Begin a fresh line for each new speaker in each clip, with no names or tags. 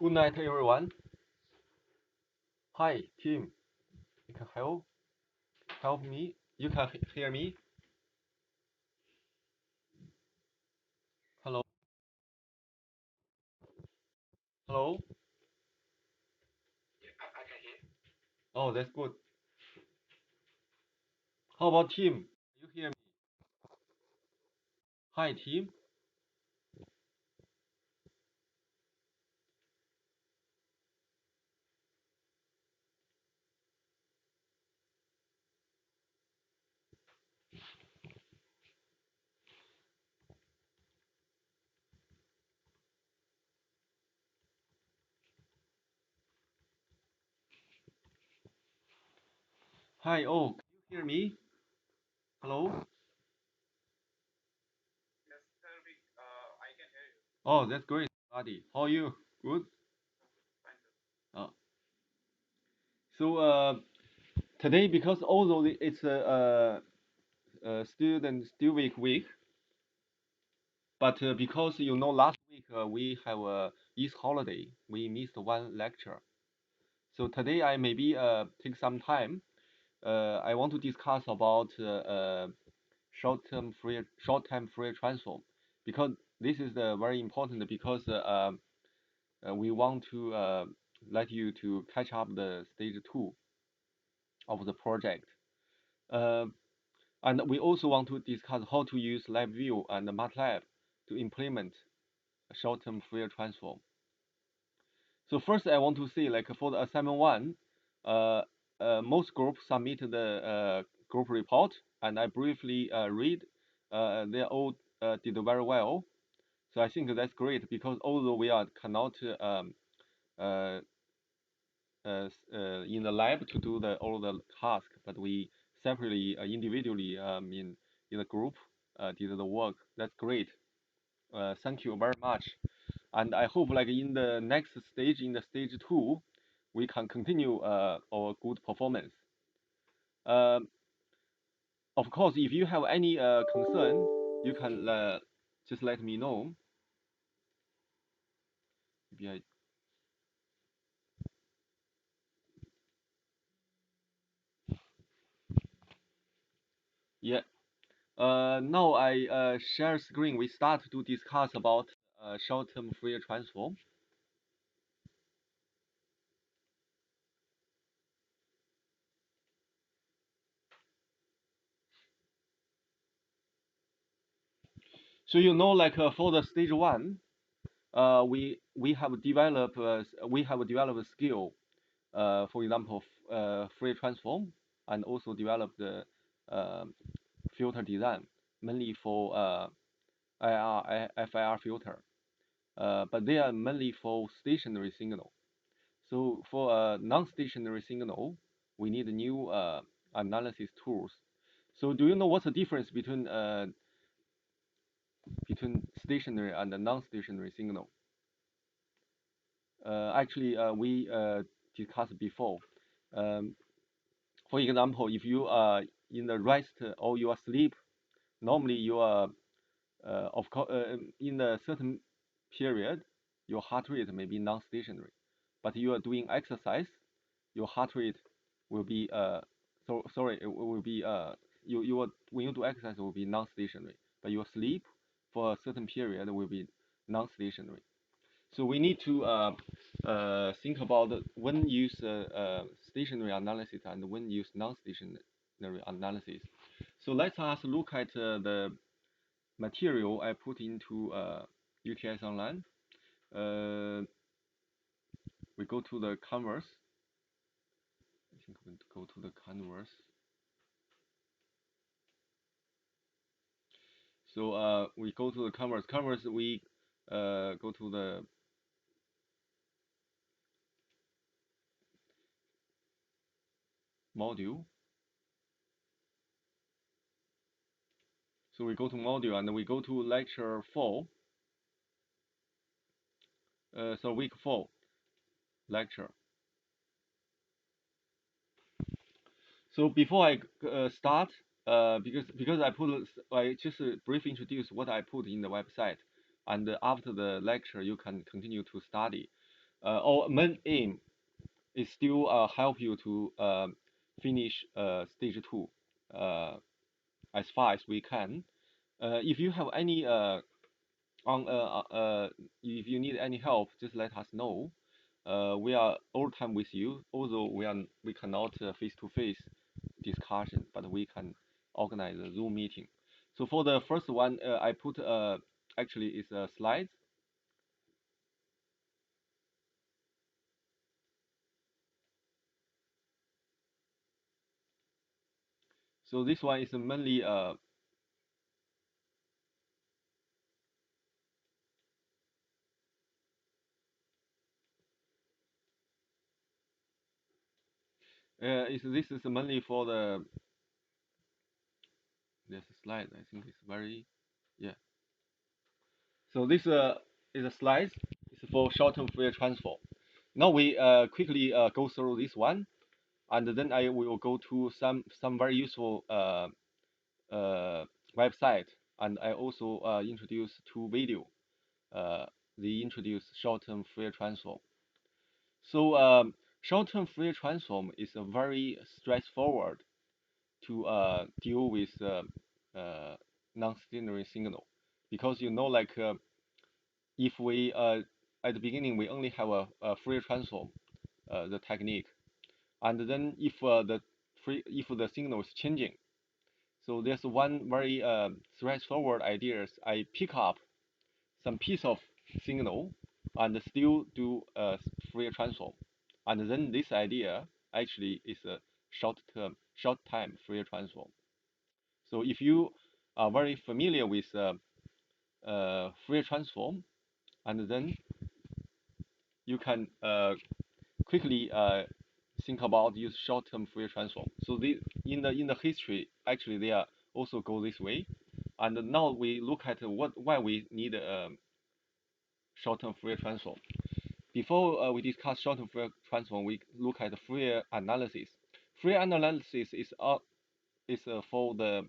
Good night, everyone. Hi, team. You can help me. You can hear me. Hello, hello. Oh, that's good. How about team? You hear me? Hi, team. Hi. Oh, can you hear me? Hello. Oh, that's great, buddy. How are you? Good. Uh, so today, because although it's a student still week, but because last week we have a East holiday, we missed one lecture. So today I maybe take some time. I want to discuss about short-term free transform because this is very important because we want to let you to catch up the stage 2 of the project. Uh, and we also want to discuss how to use LabVIEW and MATLAB to implement short-term Fourier transform. So first, I want to say, like for the assignment 1, uh, most groups submitted the group report, and I briefly read. They all did very well. So I think that's great because although we cannot uh, in the lab to do all the task, but we separately, individually, in the group, did the work. That's great. Thank you very much. And I hope like in the next stage, in the stage 2, we can continue our good performance. Um, of course, if you have any concern, you can just let me know. Maybe yeah. Now I share screen. We start to discuss about short-term Fourier transform. So like for the stage 1, we have developed a skill. For example, Fourier transform, and also developed the um filter design mainly for FIR filter. But they are mainly for stationary signal. So for a non-stationary signal, we need new analysis tools. So do you know what's the difference between stationary and non-stationary signal? Actually, we discussed before. Um, for example, if you are in the rest or you are asleep, normally you are, of course, in a certain period, your heart rate may be non-stationary. But you are doing exercise, your heart rate will be sorry, it will be you are when you do exercise it will be non-stationary, but your sleep for a certain period will be non-stationary. So we need to think about when use stationary analysis and when use non-stationary analysis. So let us look at the material I put into UTS Online. Uh, we go to the canvas. I think we go to the canvas. So we go to the canvas. Canvas we go to the module. So we go to module and we go to lecture 4. So week 4 lecture. So before I start, because I just briefly introduce what I put in the website, and after the lecture you can continue to study. our main aim is still help you to finish stage 2 uh, as far as we can. If you have any on if you need any help, just let us know. We are all the time with you. Although we cannot face-to-face discussion, but we can organize a Zoom meeting. So for the first one, I put actually it's a slide. So this one is mainly this is mainly for the this slide. I think it's very yeah. So this is a slide. It's for short-term Fourier transform. Now we quickly go through this one, and then I will go to some very useful uh, website, and I also introduce two video. Uh, they introduce short-term Fourier transform. So short-term Fourier transform is a very straightforward to deal with uh, non-stationary signal, because you know like if we at the beginning we only have a Fourier transform the technique, and then if the signal is changing, so there's one very straightforward idea is I pick up some piece of signal and still do a Fourier transform, and then this idea actually is a short time Fourier transform. So if you are very familiar with Fourier transform, and then you can quickly think about use short-term Fourier transform. So in the history, actually they are also go this way, and now we look at why we need a short-term Fourier transform. Before we discuss short-term Fourier transform, we look at Fourier analysis. Fourier analysis is for the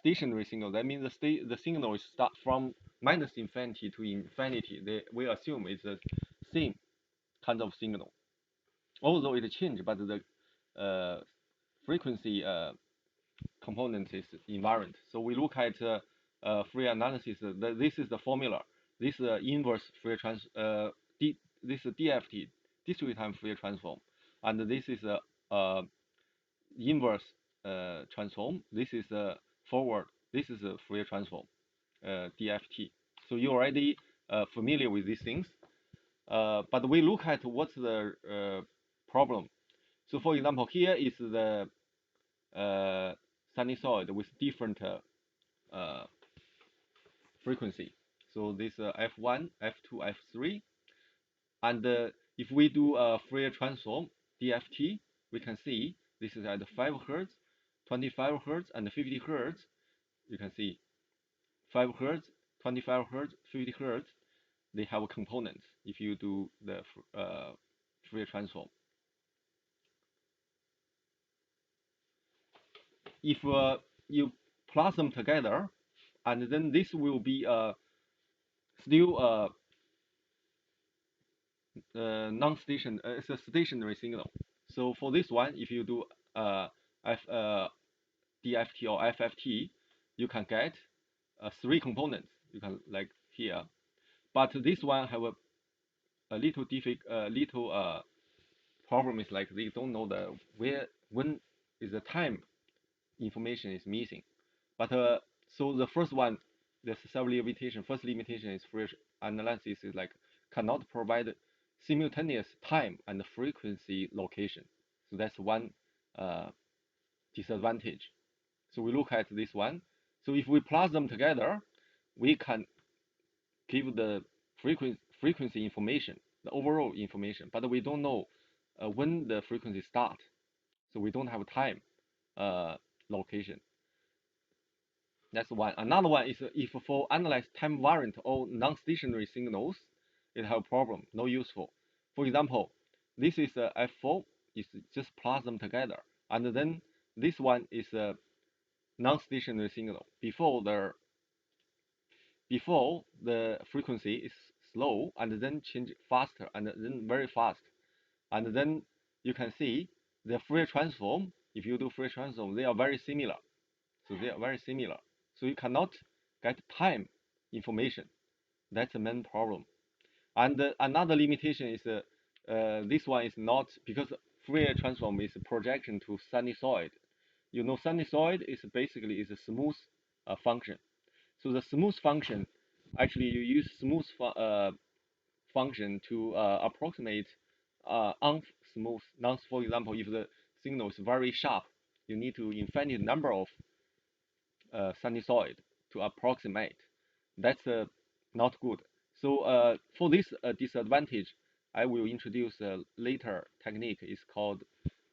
stationary signal. That means the signal is start from minus infinity to infinity. We assume it's the same kind of signal, although it change, but the frequency component is invariant. So we look at Fourier analysis. This is the formula. This is inverse Fourier this is DFT, discrete time Fourier transform, and this is a inverse transform. This is a forward. This is a Fourier transform, DFT. So you're already familiar with these things. But we look at what's the problem. So for example, here is the sinusoid with different frequency. So this f1, f2, f3, and if we do a Fourier transform DFT, we can see this is at 5 hertz, 25 hertz, and 50 hertz. You can see 5 hertz, 25 hertz, 50 hertz. They have components if you do the Fourier transform. If you plus them together, and then this will be still it's a stationary signal. So for this one, if you do F, DFT or FFT, you can get three components. You can like here, but this one have a little problem is like they don't know the when is the time information is missing. But so the first one, the several limitation. First limitation is Fourier analysis is like cannot provide simultaneous time and frequency location. So that's one uh, disadvantage. So we look at this one. So if we plus them together, we can give the frequency information, the overall information, but we don't know when the frequency start. So we don't have time location. That's one. Another one is if for analyze time variant or non-stationary signals, it have a problem, no useful. For example, this is a F4, is just plus them together, and then this one is a non-stationary signal. Before the frequency is slow and then change faster and then very fast. And then you can see the Fourier transform. If you do Fourier transform, they are very similar. So they are very similar. So you cannot get time information. That's the main problem. And another limitation is this one is not because Fourier transform is a projection to sinusoid. You know, sinusoid is basically is a smooth function. So the smooth function, actually you use smooth function to approximate unsmooth. Now, for example, if the signal is very sharp, you need to infinite number of sinusoid to approximate. That's not good. So for this disadvantage, I will introduce a later technique. It's called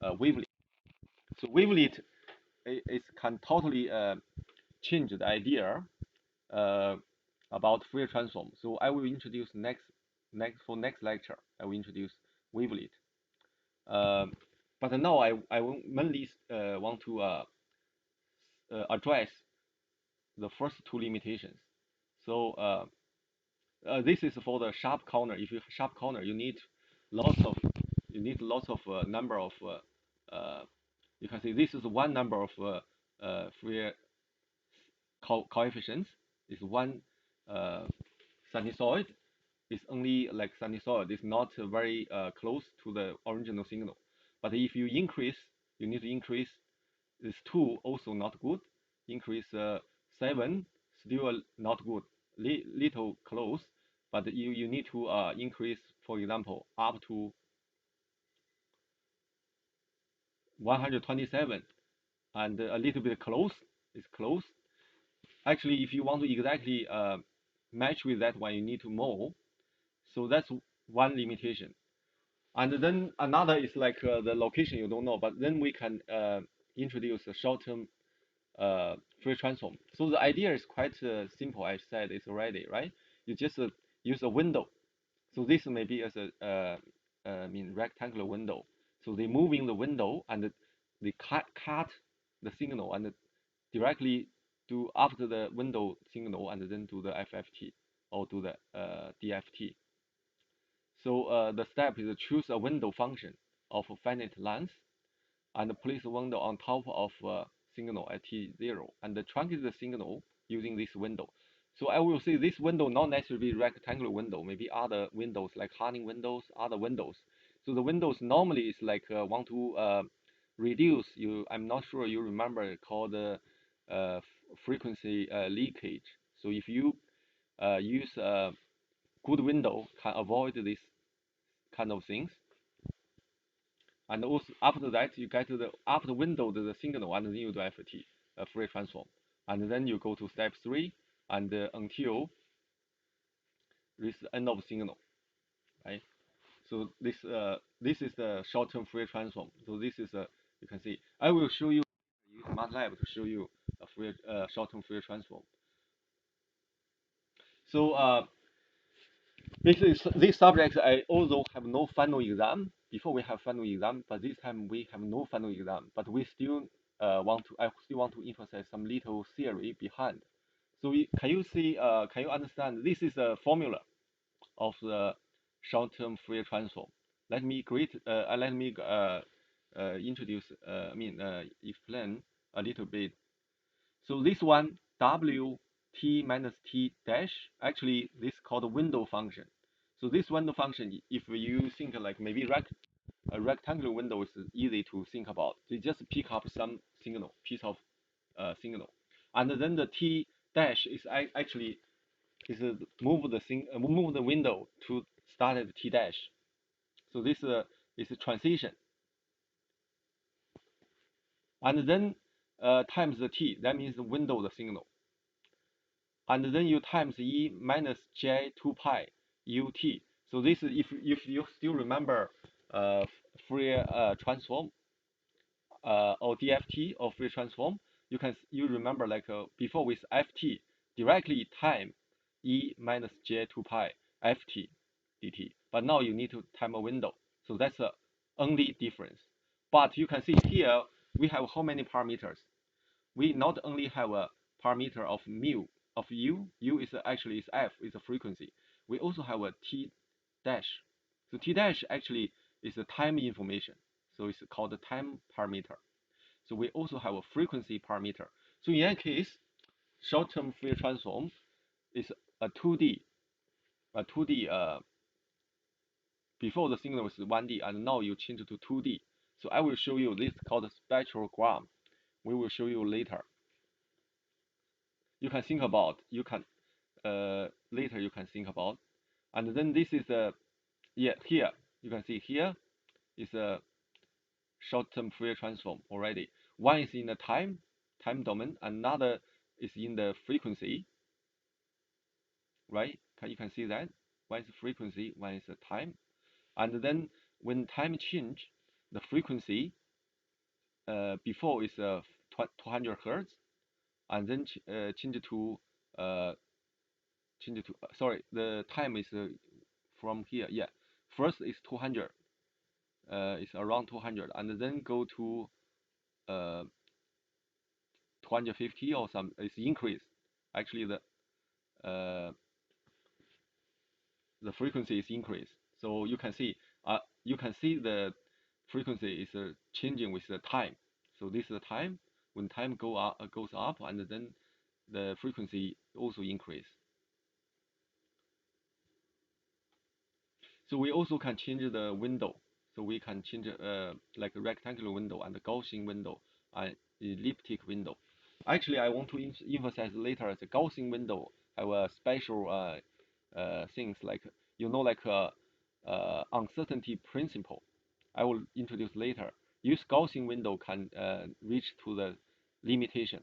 wavelet. So wavelet can totally change the idea uh, about Fourier transform. So I will introduce next lecture. I will introduce wavelet. But now I will mainly want to address the first two limitations. So this is for the sharp corner. If you sharp corner, lots of lots of number of you can see this is one number of Fourier coefficients. Is one uh, sinusoid. It's only like sinusoid. It's not very close to the original signal. But if you increase, you need to increase this 2 also not good. Increase 7 still not good. Little close, but you need to increase, for example, up to 127 and a little bit close is close. Actually, if you want to exactly match with that one, you need to more. So that's one limitation. And then another is like the location you don't know, but then we can introduce a short-term Fourier transform. So the idea is quite simple. I said it's already right. You just use a window. So this may be as a rectangular window. So they move in the window and they cut the signal and directly do after the window signal and then do the FFT or do the DFT. So the step is choose a window function of finite length and place a window on top of signal at t0 and truncate the signal using this window. So I will say this window not necessarily rectangular window, maybe other windows like Hanning windows, other windows. So the windows normally is like want to reduce you. I'm not sure you remember called frequency leakage. So if you use a good window, can avoid this kind of things. And also after that, you get to the after window the signal, and then you do FT, Fourier transform, and then you go to step 3, and until this end of signal, right? So this is the short-term Fourier transform. So this is you can see. I will show you use MATLAB to show you a Fourier short-term Fourier transform. So this subject I also have no final exam. Before we have final exam, but this time we have no final exam. But we still I still want to emphasize some little theory behind. So can you see? Can you understand? This is a formula of the short-term Fourier transform. Let me introduce. Explain a little bit. So this one w t minus t dash, actually this is called a window function. So this window function, if you think like maybe a rectangular window is easy to think about. They just pick up some signal, piece of signal, and then the t dash is actually is move the window to start at t dash. So this is a transition, and then times the t. That means the window the signal. And then you times e minus j 2 pi ut. So this is if you still remember Fourier transform or DFT or Fourier transform, you remember like before with ft directly time e minus j 2 pi ft dt. But now you need to time a window. So that's the only difference. But you can see here we have how many parameters? We not only have a parameter of mu of u is actually is f is a frequency. we also have a T dash. So T dash actually is a time information. So it's called the time parameter. So we also have a frequency parameter. So in that case, short-term Fourier transform is a 2D, before the signal was 1D, and now you change to 2D. So I will show you this called spectrogram. We will show you later. You can think about, later you can think about. And then this is here, you can see here is a short-term Fourier transform already. One is in the time domain, another is in the frequency, right? You can see that. One is frequency, one is the time. And then when time change, the frequency before is 200 hertz, and then sorry, the time is from here. Yeah, first is 200. It's around 200, and then go to 250 or some. It's increased. Actually, uh, the frequency is increased. So you can see the frequency is changing with the time. So this is the time. When time goes up, and then the frequency also increase. So we also can change the window. So we can change like a rectangular window and a Gaussian window and elliptic window. Actually, I want to emphasize later the Gaussian window have a special things like like uncertainty principle. I will introduce later. Use Gaussian window can reach to the limitation.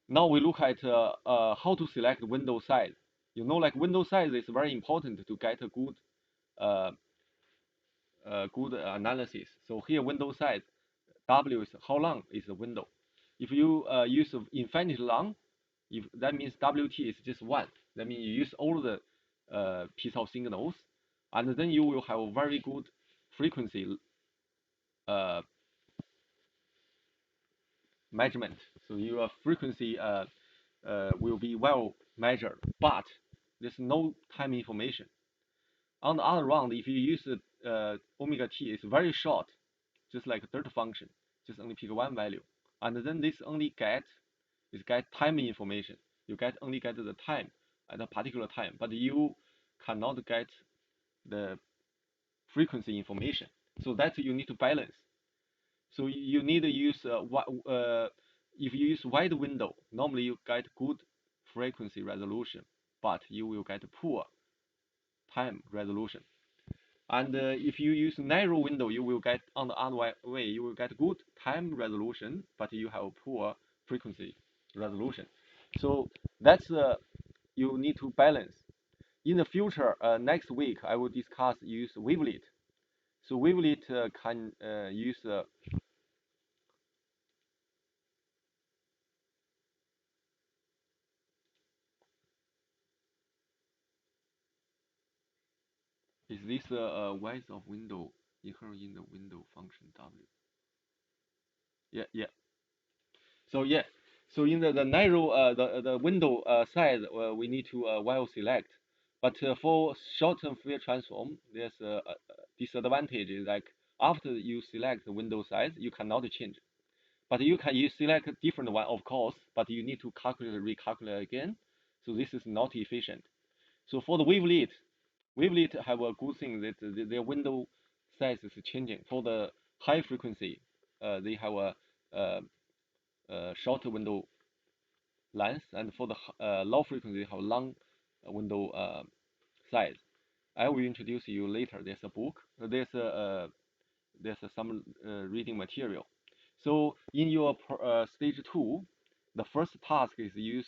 Now we look at how to select window size. Like window size is very important to get a uh, good analysis. So here window size, W is how long is the window. If you use infinite long, if that means WT is just one. That means you use all the piece of signals, and then you will have a very good frequency uh, measurement. So your frequency will be well measured, but there's no time information. On the other hand, if you use omega t, it's very short, just like a delta function, just only pick one value, and then this only get time information. You only get the time at a particular time, but you cannot get the frequency information. So that you need to balance. So you need to use if you use wide window, normally you get good frequency resolution, but you will get poor time resolution. And if you use narrow window, you will get on the other way, you will get good time resolution, but you have poor frequency resolution. So that's you need to balance. In the future, next week, I will discuss use wavelet. So wavelet can use is this width of window inherent in the window function W? Yeah, yeah. So yeah, so in the narrow the window size we need to well select, but for short-term Fourier transform there's a disadvantage like after you select the window size you cannot change, but you can select a different one of course, but you need to recalculate again, so this is not efficient. So for the wavelet have a good thing that their window size is changing. For the high frequency, they have a short window length, and for the low frequency, they have long window size. I will introduce you later. There's a book. There's some reading material. So in your stage 2, the first task is use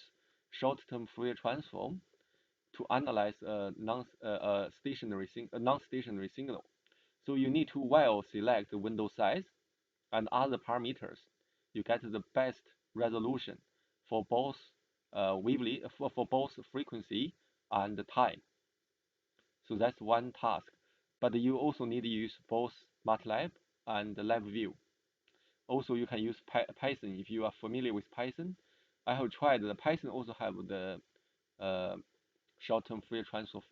short-term Fourier transform to analyze a non-stationary signal. So you need to well select the window size and other parameters. You get the best resolution for both wavelength for both frequency and time. So that's one task. But you also need to use both MATLAB and LabVIEW. Also, you can use Python if you are familiar with Python. I have tried. The Python also have the short-term Fourier transform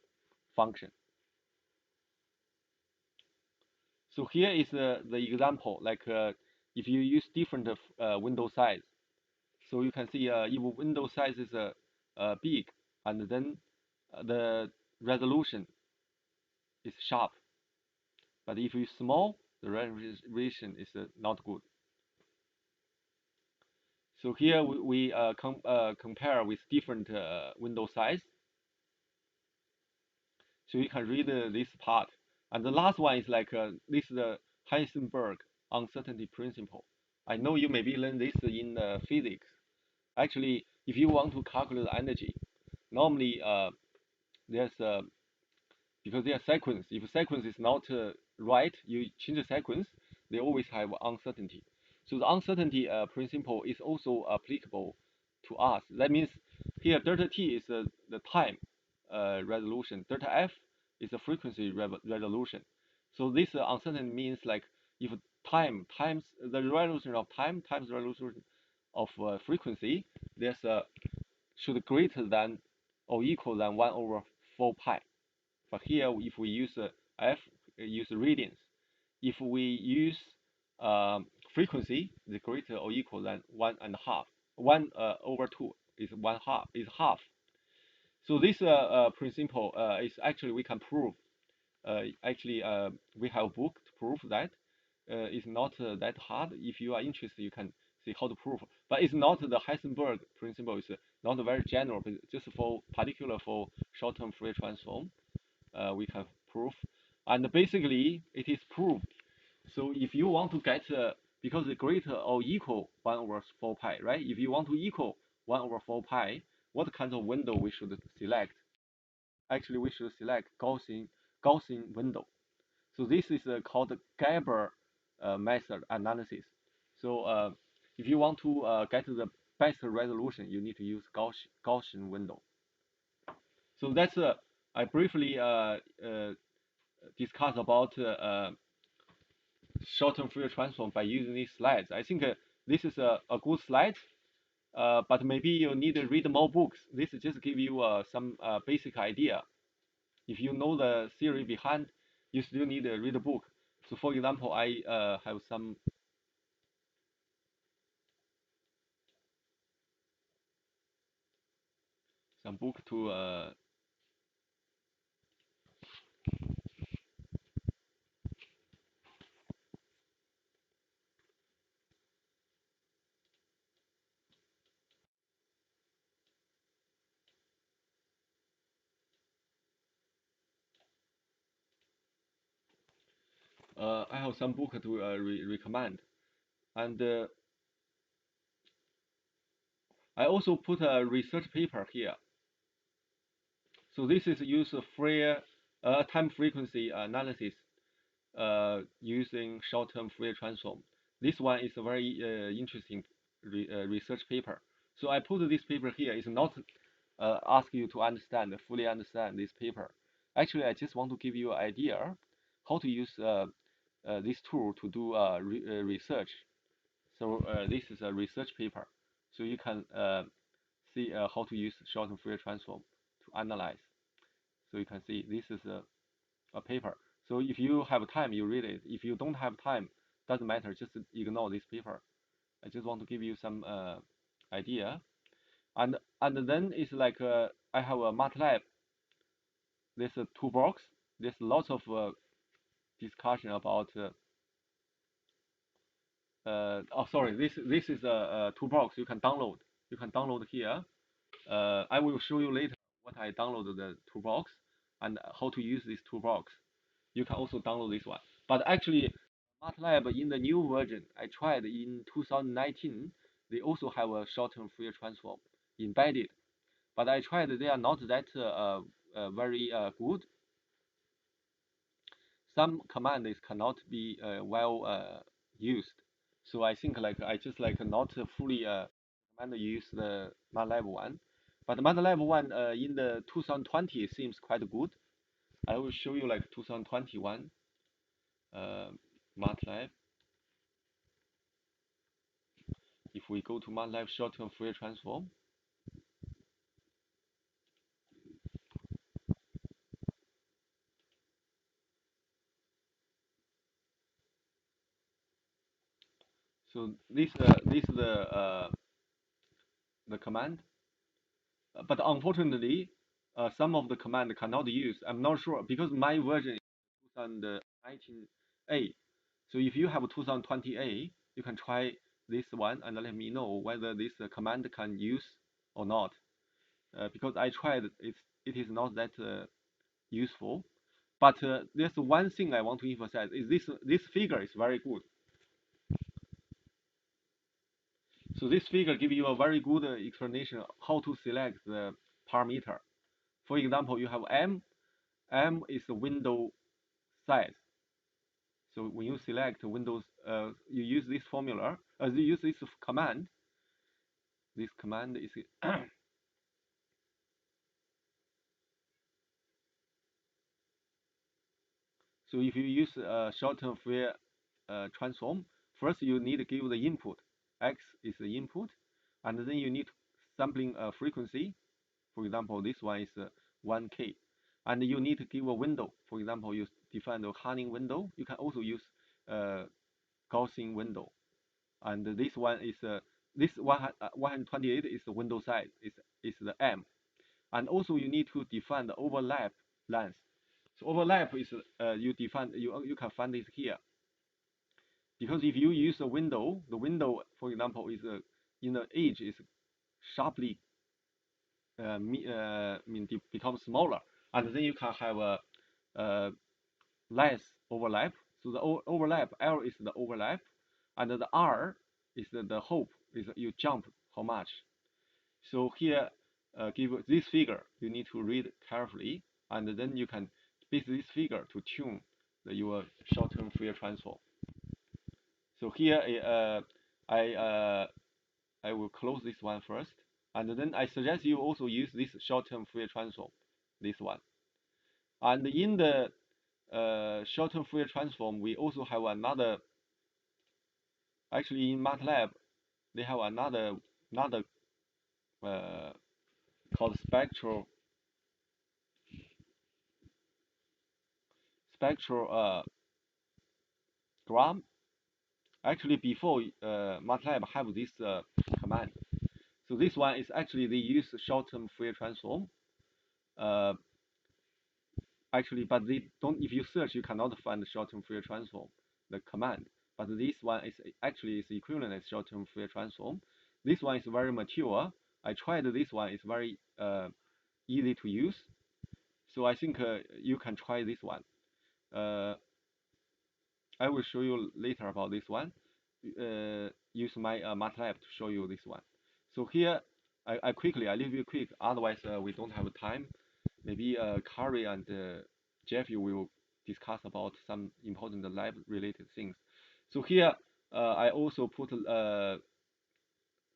function. So here is the example, like if you use different window size. So you can see if window size is big, and then the resolution is sharp. But if it's small, the resolution is not good. So here we compare with different window size. So you can read this part. And the last one is like this is the Heisenberg uncertainty principle. I know you maybe learned this in physics. Actually, if you want to calculate energy, normally there's because their sequence. If sequence is not right, you change the sequence. They always have uncertainty. So the uncertainty principle is also applicable to us. That means here delta t is the time resolution. Delta f is the frequency resolution. So this uncertainty means like if time times the resolution of time times the resolution of frequency, there's should greater than or equal than 1 over 4 pi. But here, if we use f, use radians. If we use frequency, the greater or equal than 1.5. 1 over 2 is half. So this principle is actually we can prove. We have a book to prove that. It's not that hard. If you are interested, you can see how to prove. But it's not the Heisenberg principle. It's not very general, but just for particular for short-term Fourier transform, we can prove. And basically, it is proved. So if you want to get, because it's greater or equal 1 over 4 pi, right? If you want to equal 1 over 4 pi, what kind of window we should select? Actually, we should select Gaussian window. So this is called Gabor method analysis. So if you want to get the best resolution, you need to use Gaussian window. So that's I briefly discuss about short-term Fourier transform by using these slides. I think this is a good slide, but maybe you need to read more books. This just give you some basic idea. If you know the theory behind, you still need to read a book. So for example, I have some book to I have some book to recommend, and I also put a research paper here. So this is use of Fourier time frequency analysis using short-term Fourier transform. This one is a very interesting research paper. So I put this paper here. It's not ask you to fully understand this paper. Actually, I just want to give you an idea how to use this tool to do research. So this is a research paper. So you can see how to use short-term Fourier transform to analyze. So you can see this is a paper. So if you have time, you read it. If you don't have time, doesn't matter. Just ignore this paper. I just want to give you some idea. And then it's like I have a MATLAB. There's a toolbox. There's lots of discussion about. Oh, sorry. This is a toolbox you can download. You can download here. I will show you later what I downloaded the toolbox and how to use this toolbox. You can also download this one. But actually, MATLAB in the new version, I tried in 2019, they also have a short-term Fourier transform embedded. But I tried, they are not that very good. Some commands cannot be well used. So I think like I just like not fully recommend use the MATLAB one. But MATLAB one in the 2020 seems quite good. I will show you like 2021 MATLAB. If we go to MATLAB short-term Fourier transform, So this is the command. But unfortunately, some of the command cannot use. I'm not sure because my version is 2019A. So if you have 2020A, you can try this one and let me know whether this command can use or not. Because I tried, it is not that useful. But there's one thing I want to emphasize is this figure is very good. So this figure gives you a very good explanation how to select the parameter. For example, you have M is the window size. So when you select Windows, you use this formula, you use this command. This command is so if you use short-term Fourier transform, first you need to give the input. X is the input, and then you need sampling frequency. For example, this one is 1K, and you need to give a window. For example, you define the Hanning window. You can also use uh, Gaussian window, and this one is this 128 is the window size, is the M, and also you need to define the overlap length. So overlap is you define you can find it here because if you use the window for example is in the edge is sharply become smaller, and then you can have a less overlap. So the overlap L is the overlap, and the R is the hope is you jump how much. So here, give this figure, you need to read carefully, and then you can base this figure to tune your short-term Fourier transform. So here, I will close this one first, and then I suggest you also use this short-term Fourier transform, this one. And in the short-term Fourier transform, we also have another. Actually, in MATLAB, they have another uh, called spectral gram. Actually, before MATLAB have this command. So this one is actually they use short-term Fourier transform. Uh, Actually, but they don't. If you search, you cannot find the short-term Fourier transform, the command. But this one is actually is equivalent as short-term Fourier transform. This one is very mature. I tried this one. It's very easy to use. So I think you can try this one. Uh, I will show you later about this one. Use my MATLAB to show you this one. So here, I quickly, I leave you quick, otherwise we don't have time. Maybe Kari and Jeff, you will discuss about some important lab related things. So here, I also put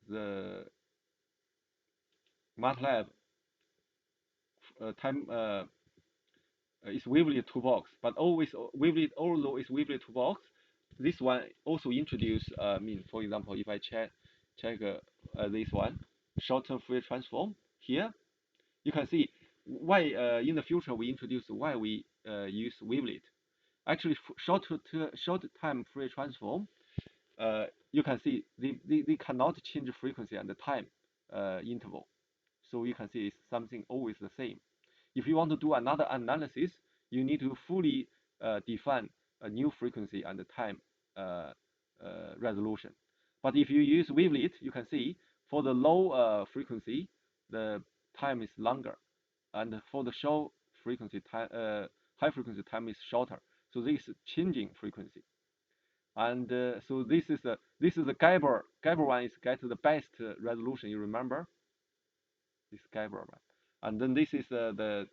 the MATLAB time is wavelet toolbox, but always wavelet, although it's wavelet toolbox, this one also introduce for example, if I check this one, short-term Fourier transform here, you can see why in the future we introduce why we use wavelet. Actually, short time Fourier transform, you can see they cannot change frequency and the time interval. So you can see it's something always the same. If you want to do another analysis, you need to fully define a new frequency and the time uh, resolution. But if you use wavelet, you can see for the low frequency, the time is longer, and for the high frequency time is shorter. So this is changing frequency. And so this is the Gabor one is get the best resolution. You remember this Gabor one, and then this is the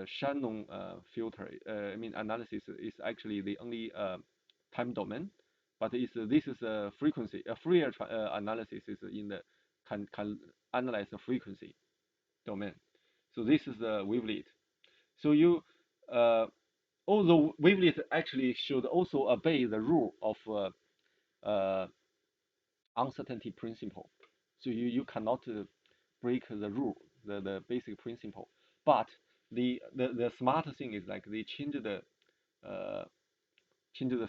Shannon filter. I mean analysis is actually the only time domain, but this is a frequency. A Fourier analysis is in the can analyze the frequency domain. So this is the wavelet. So you although wavelet actually should also obey the rule of uh, uncertainty principle. So you cannot break the rule, the basic principle. But the smart thing is like they change the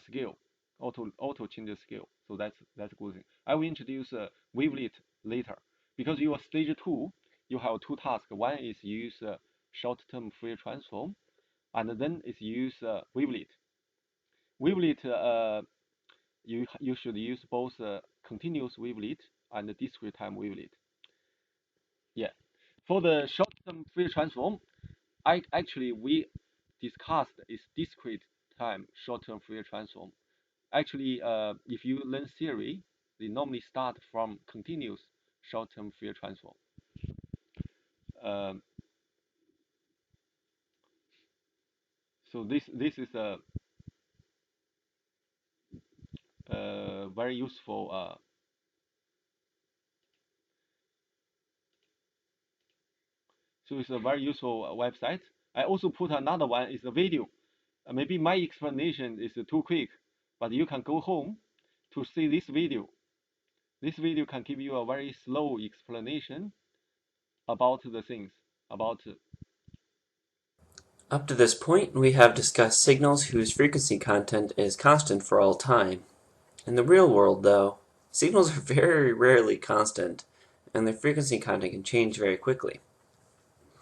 scale auto change the scale. So that's a good thing. I will introduce wavelet later because your stage 2 you have two tasks. One is use short-term Fourier transform, and then is use wavelet. Wavelet you should use both continuous wavelet and discrete time wavelet. Yeah. For the short-term Fourier transform, we discussed is discrete time short-term Fourier transform. Actually, if you learn theory, they normally start from continuous short-term Fourier transform. Um, so this is a very useful. So it's a very useful website. I also put another one is a video. Maybe my explanation is too quick, but you can go home to see this video. This video can give you a very slow explanation about the things about.
Up to this point, we have discussed signals whose frequency content is constant for all time. In the real world, though, signals are very rarely constant, and their frequency content can change very quickly.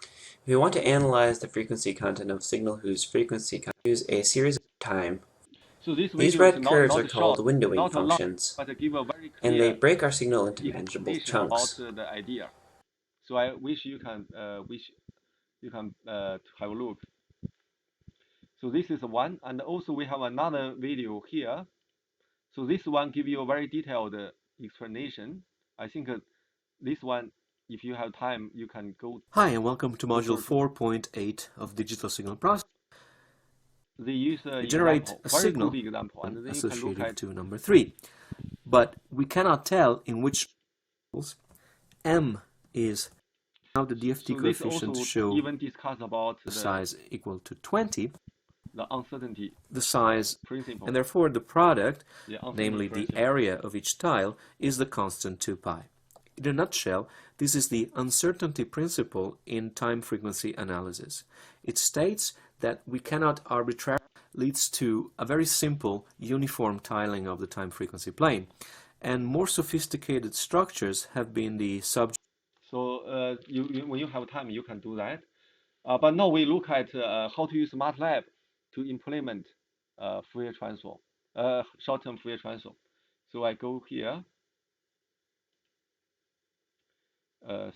If we want to analyze the frequency content of a signal whose frequency content, use a series of time.
So this
These
video is
red curves are
not
called
short,
windowing
not long,
functions,
but give a very
and they
clear
break our signal into manageable
explanation about
chunks.
the idea. So I wish you can have a look. So this is one, and also we have another video here. So this one give you a very detailed explanation. I think this one, if you have time, you can go.
Hi, and welcome to module
Refer to.
4.8 of digital signal processing.
They use
We generate
example,
a
very good
signal
example, and then you can look
associated
at.
to number 3, but we cannot tell in which m is. Now the DFT
So this
coefficients
also
show
even discuss about
the size equal to 20,
the uncertainty
the size,
principle.
and therefore the product,
The uncertainty
namely the
principle.
area of each tile, is the constant 2 pi. In a nutshell, this is the uncertainty principle in time-frequency analysis. It states that we cannot arbitrarily leads to a very simple uniform tiling of the time-frequency plane, and more sophisticated structures have been the subject.
So when you have time, you can do that. But now we look at how to use MATLAB to implement Fourier transform, short-term Fourier transform. So I go here.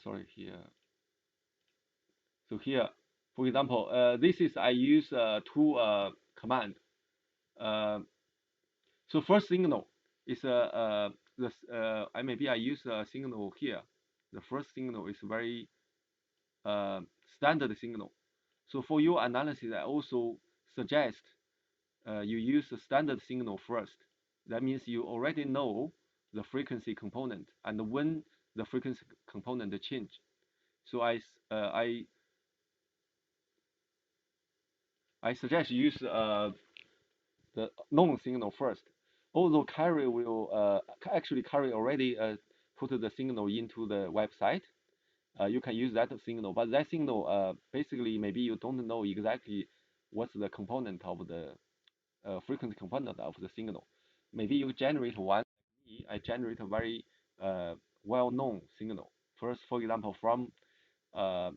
Sorry, here. So here, for example, this is I use two command. So first signal is maybe I use a signal here. The first signal is very standard signal. So for your analysis, I also suggest you use the standard signal first. That means you already know the frequency component and when the frequency component change. So I suggest use the known signal first. Although Carrie will actually Carrie already put the signal into the website. You can use that signal, but that signal basically maybe you don't know exactly what's the component of the frequency component of the signal. Maybe you generate one. I generate a very well-known signal. First, for example, from uh,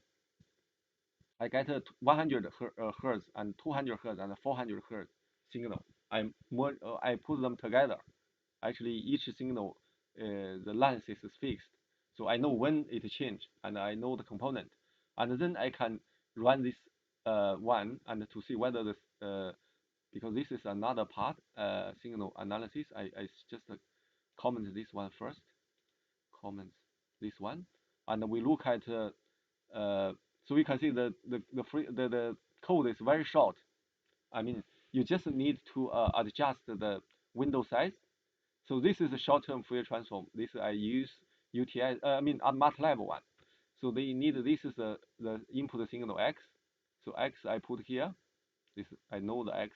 I get a 100 hertz and 200 hertz and 400 hertz signal. I put them together. Actually, each signal the length is fixed, so I know when it change and I know the component, and then I can run this one and to see whether this because this is another part signal analysis. I just comment this one first. Comment this one, and we look at so we can see the code is very short. I mean, you just need to adjust the window size. So this is a short-term Fourier transform. This I use UTI, MATLAB one. So they need this is the input signal x. So x I put here. This I know the x,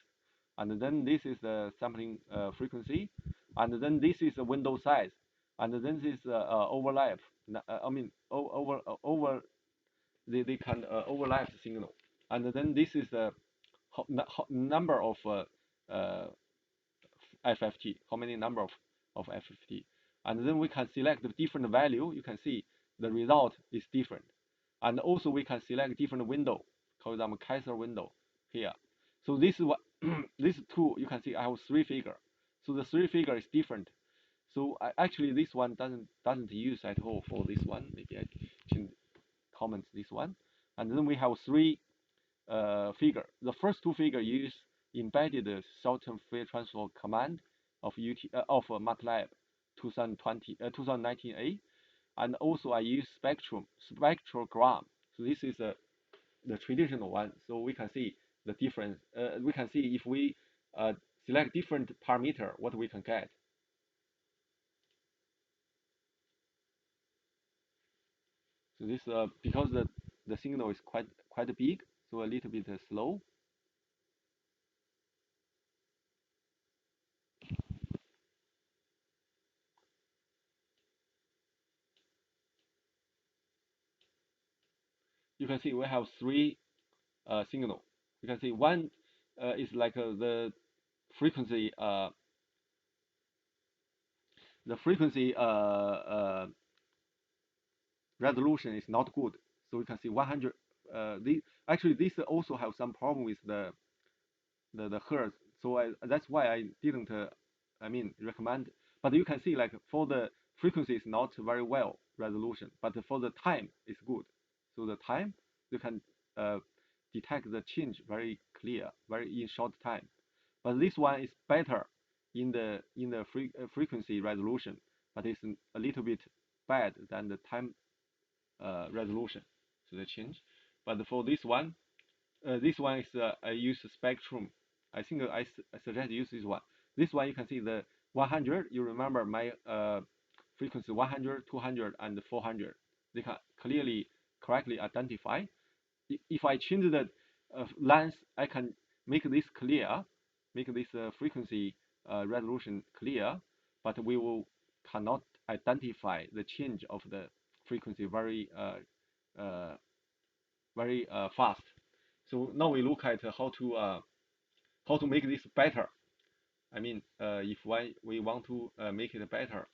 and then this is the sampling frequency, and then this is the window size, and then this is overlap. Over they can overlap the signal, and then this is the number of FFT, how many number of FFT. And then we can select the different value. You can see the result is different. And also we can select different window, for example, Kaiser window here. So this is what this two, you can see I have three figure. So the three figure is different. So actually this one doesn't use at all for this one. Maybe I can comment this one. And then we have three figure. The first two figure use embedded short-term Fourier transform command of MATLAB 2019A, and also I use spectrogram. So this is the traditional one. So we can see the difference. We can see if we select different parameter, what we can get. So this because the signal is quite big, so a little bit slow. You can see we have three signal. You can see one is like frequency the frequency resolution is not good. So you can see 100. Actually this also have some problem with the hertz. So that's why I didn't recommend. But you can see like for the frequency is not very well resolution, but for the time it's good. So the time you can detect the change very clear, very in short time. But this one is better in the frequency resolution, but it's a little bit bad than the time resolution. So the change. But for this one is I use spectrum. I think I suggest use this one. This one you can see the 100. You remember my frequency 100, 200, and 400. They can correctly identify. If I change the length, I can make this clear, make this frequency resolution clear, but we cannot identify the change of the frequency uh, very fast. So now we look at how to make this better. I mean, if we want to make it better,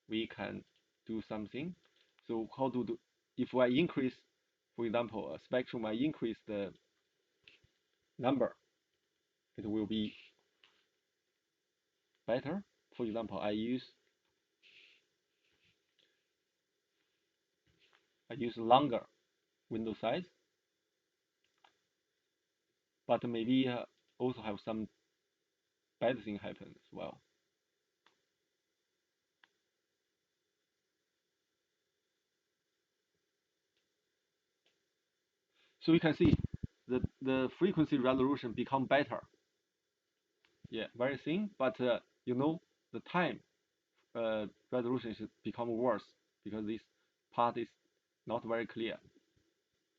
we can do something. So how to do? If I increase, for example, a spectrum, I increase the number, it will be better. For example, I use longer window size, but maybe also have some bad thing happen as well. So you can see the frequency resolution become better. Yeah, very thin, but the time resolution should become worse because this part is not very clear.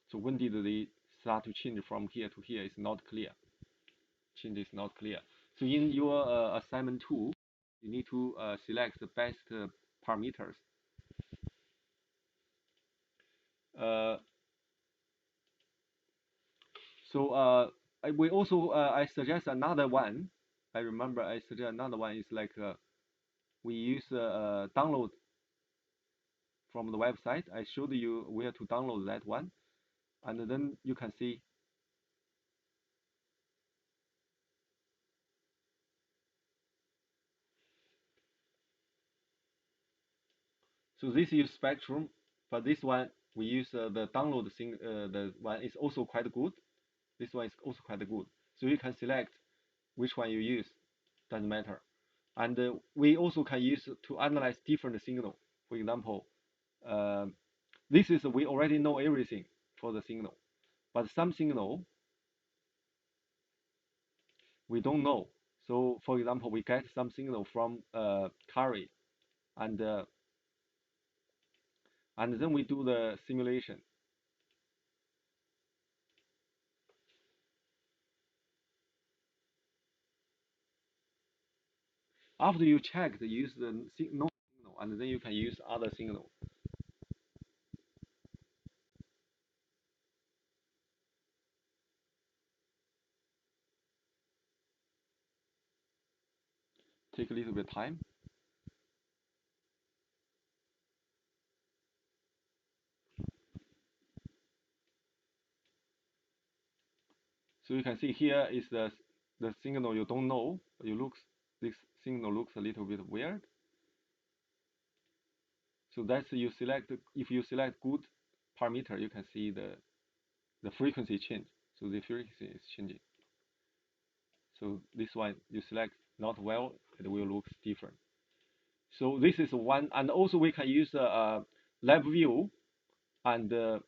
So when did they start to change from here to here is not clear. Change is not clear. So in your assignment 2, you need to select the best parameters. Uh, so we also I suggest another one. I remember I suggest another one is like we use download from the website. I showed you where to download that one, and then you can see. So this is spectrum, but this one we use the download thing. The one is also quite good. This one is also quite good. So you can select which one you use, doesn't matter. And we also can use to analyze different signal. For example, this is we already know everything for the signal, but some signal we don't know. So for example, we get some signal from Curry, and then we do the simulation. After you check, use the no signal, and then you can use other signal. take a little bit of time. So you can see here is the signal you don't know. This signal looks a little bit weird. So that's you select, if you select good parameter, you can see the frequency change. So the frequency is changing. So this one you select not well, it will look different. So this is one, and also we can use LabVIEW and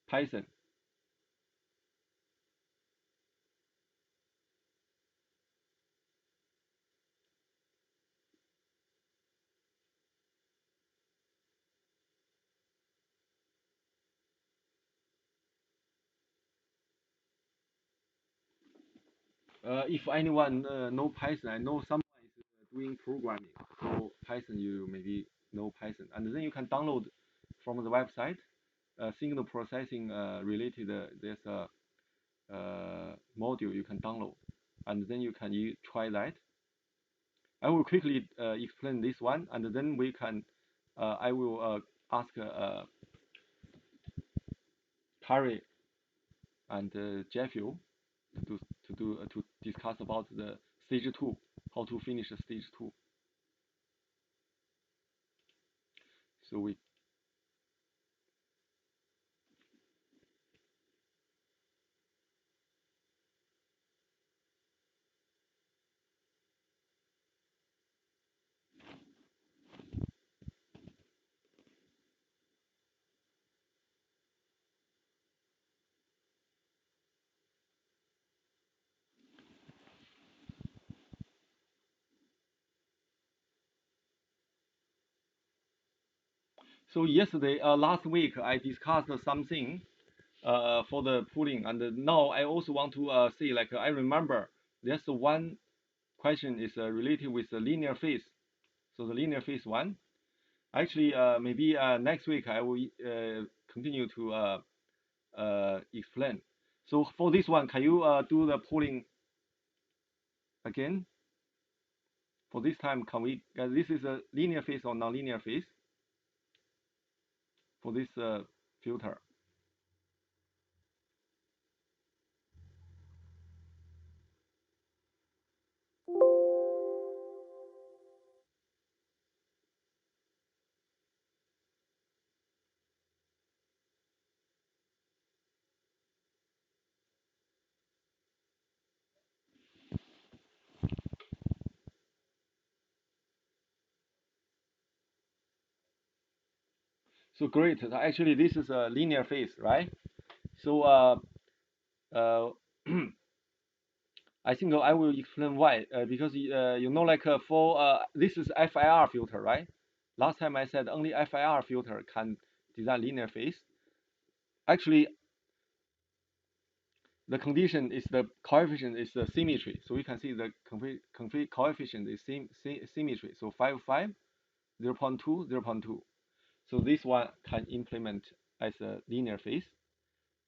Python. If anyone know Python, I know someone is doing programming. So Python, you maybe know Python, and then you can download from the website signal processing related. There's a module you can download, and then you can try that. I will quickly explain this one, and then we can. I will ask Harry and Jeffrey to discuss about the stage 2, how to finish the stage 2. So yesterday, last week, I discussed something for the pooling, and now I also want to say, like, I remember there's one question is related with the linear phase. So the linear phase one. Actually, maybe next week I will continue to explain. So for this one, can you do the pooling again? For this time, can we? This is a linear phase or nonlinear phase for this filter. So great. Actually, this is a linear phase, right? So uh, I think I will explain why. Because you know, like for this is FIR filter, right? Last time I said only FIR filter can design linear phase. Actually, the condition is the coefficient is the symmetry. So we can see the complete coefficient is symmetry. So 5, 5, 0 0.2, 0 0.2. So this one can implement as a linear phase.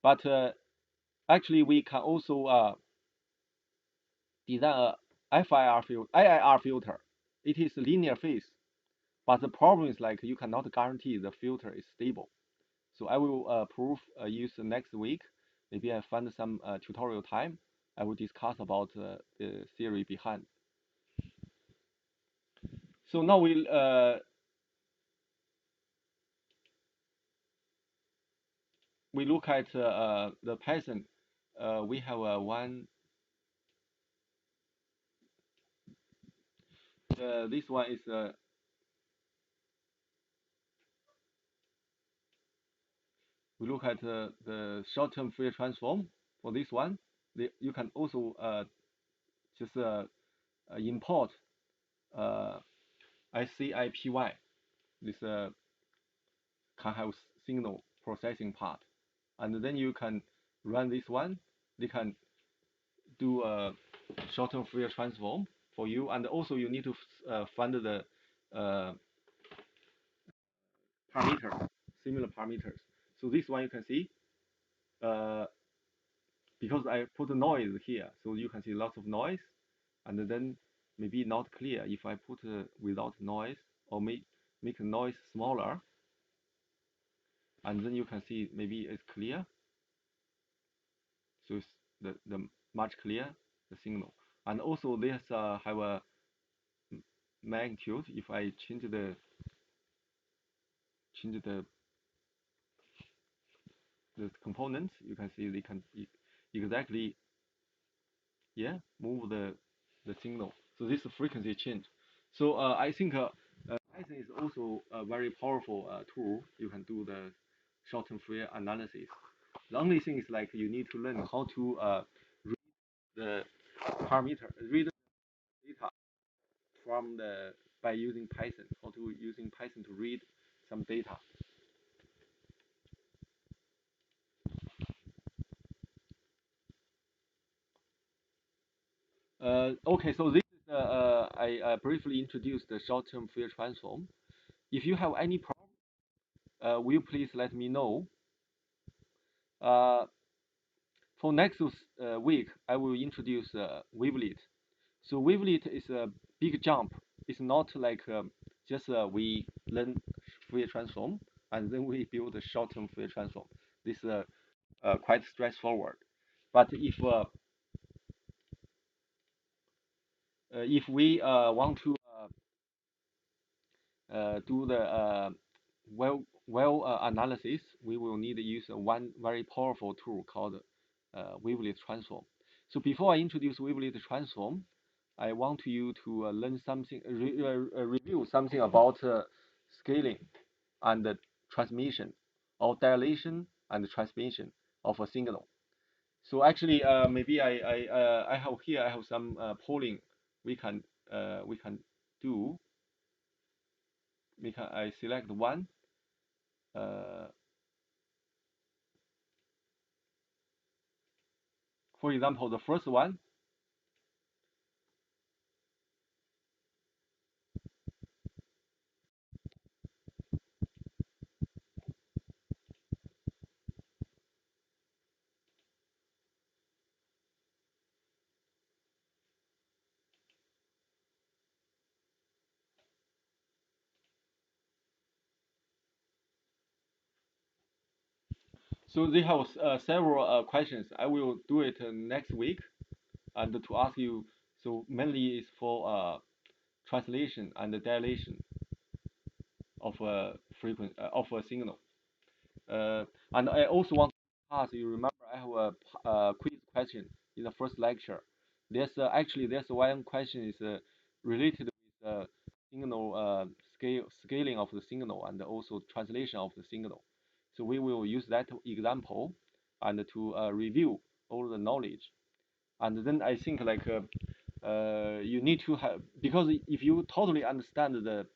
But actually, we can also design a IIR filter. It is linear phase, but the problem is like you cannot guarantee the filter is stable. So I will prove use next week. Maybe I find some tutorial time. I will discuss about the theory behind. So now we look at the Python. We have one. This one is we look at the short-term Fourier transform for this one. You can also just import SCIPY. This can have signal processing part, and then you can run this one. They can do a short-term Fourier transform for you, and also you need to find the uh, parameter, similar parameters. So this one you can see, because I put noise here, so you can see lots of noise. and then maybe not clear. If I put without noise or make the noise smaller, and then you can see maybe it's clear. So it's the much clear the signal, and also this have a magnitude. If I change the components, you can see they can exactly move the signal. So this is frequency change. So I think Python is also a very powerful tool. You can do the short-term Fourier analysis. The only thing is like you need to learn how to read the read the data from the by using Python. How to using Python to read some data. Okay, so this is I briefly introduced the short-term Fourier transform. If you have any problem, will you please let me know. Uh, for next week, I will introduce wavelet. So wavelet is a big jump. It's not like just we learn Fourier transform and then we build a short-term Fourier transform. This is quite straightforward. But if we want to do the analysis, we will need to use one very powerful tool called wavelet transform. So before I introduce wavelet transform, I want you to learn something, review something about scaling and transmission, or dilation and transmission of a signal. So actually, maybe I have here I have some polling we can do. I select one. Uh, for example, the first one. So they have several questions. I will do it next week, and to ask you. So mainly is for translation and dilation of a frequency of a signal. And I also want to ask you. Remember, I have a quiz question in the first lecture. There's one question is related with signal scaling of the signal and also translation of the signal. So we will use that example and to review all the knowledge. And then I think like you need to have, because if you totally understand the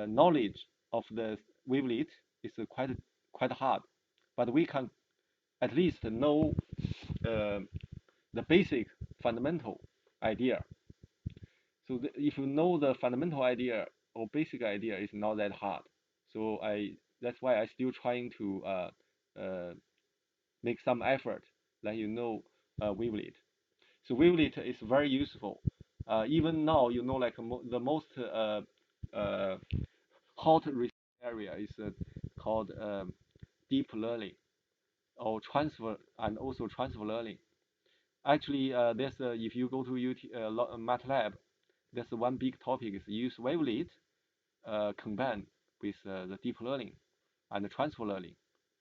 knowledge of the wavelet, it's quite hard. But we can at least know uh, the basic fundamental idea. So if you know the fundamental idea or basic idea, it's not that hard. So that's why I still trying to uh, make some effort, let you know wavelet. So wavelet is very useful. Even now, you know, like the most uh, hot research area is called deep learning or transfer and also transfer learning. Actually, there's if you go to MATLAB, there's one big topic is use wavelet combined with the deep learning and the transfer learning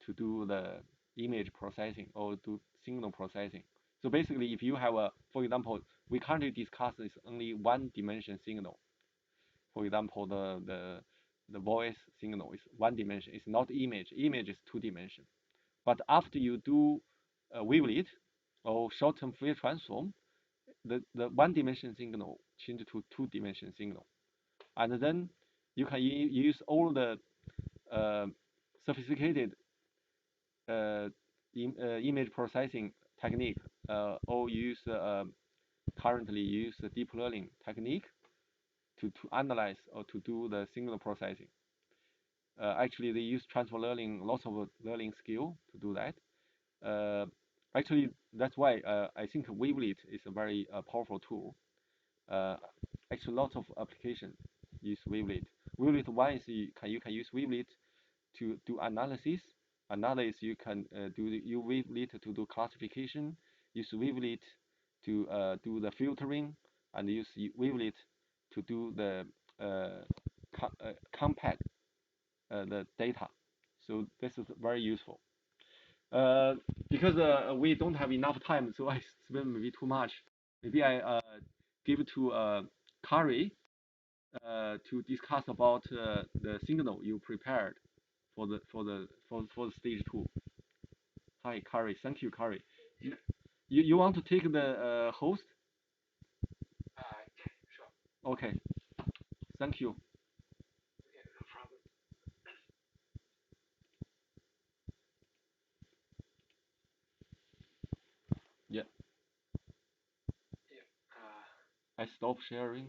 to do the image processing or do signal processing. So basically, if you have for example, we currently discuss is only one dimension signal. For example, the voice signal is one dimension. It's not image. Image is two dimension. But after you do wavelet or short-term Fourier transform, the one dimension signal change to two dimension signal, and then you can use all the uh, sophisticated uh, image processing technique, or currently use the deep learning technique to analyze or to do the signal processing. Actually, they use transfer learning, lots of learning skill to do that. Uh, Actually, that's why I think wavelet is a very powerful tool. uh, actually lots of application use Wavelet. Wavelet one is you can use Wavelet to do analysis. Another is you can use Wavelet to do classification. Use Wavelet to do the filtering, and use Wavelet to do the compact the data. So this is very useful. Because we don't have enough time, so I explain maybe too much. Maybe I give it to Kari to discuss about the signal you prepared for the stage two. Hi, Kari. Thank you, Kari. You want to take the host? Sure. Okay. Thank you. Yeah. I stop sharing.